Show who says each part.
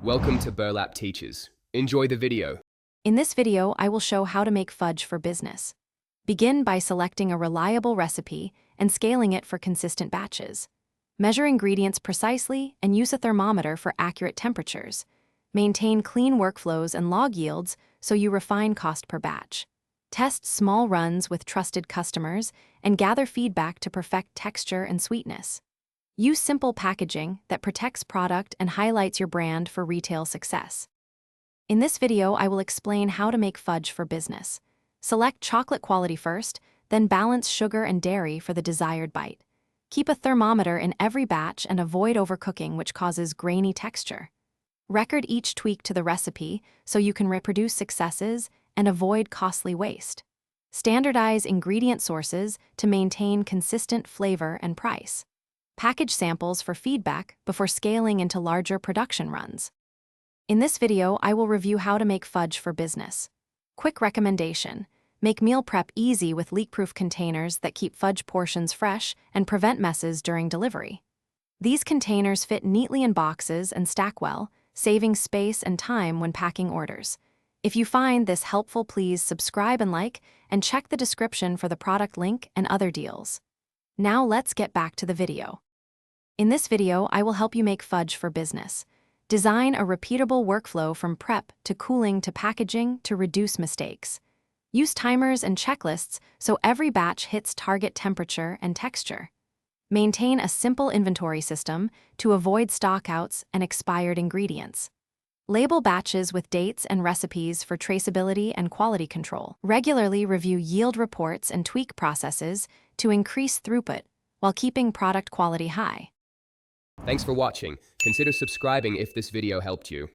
Speaker 1: Welcome to Burlap Teachers. Enjoy the video.
Speaker 2: In this video, I will show how to make fudge for business. Begin by selecting a reliable recipe and scaling it for consistent batches. Measure ingredients precisely and use a thermometer for accurate temperatures. Maintain clean workflows and log yields so you refine cost per batch. Test small runs with trusted customers and gather feedback to perfect texture and sweetness. Use simple packaging that protects product and highlights your brand for retail success. In this video, I will explain how to make fudge for business. Select chocolate quality first, then balance sugar and dairy for the desired bite. Keep a thermometer in every batch and avoid overcooking, which causes grainy texture. Record each tweak to the recipe so you can reproduce successes and avoid costly waste. Standardize ingredient sources to maintain consistent flavor and price. Package samples for feedback before scaling into larger production runs. In this video, I will review how to make fudge for business. Quick recommendation: make meal prep easy with leak-proof containers that keep fudge portions fresh and prevent messes during delivery. These containers fit neatly in boxes and stack well, saving space and time when packing orders. If you find this helpful, please subscribe and like, and check the description for the product link and other deals. Now let's get back to the video. In this video, I will help you make fudge for business. Design a repeatable workflow from prep to cooling to packaging to reduce mistakes. Use timers and checklists so every batch hits target temperature and texture. Maintain a simple inventory system to avoid stockouts and expired ingredients. Label batches with dates and recipes for traceability and quality control. Regularly review yield reports and tweak processes to increase throughput while keeping product quality high.
Speaker 1: Thanks for watching. Consider subscribing if this video helped you.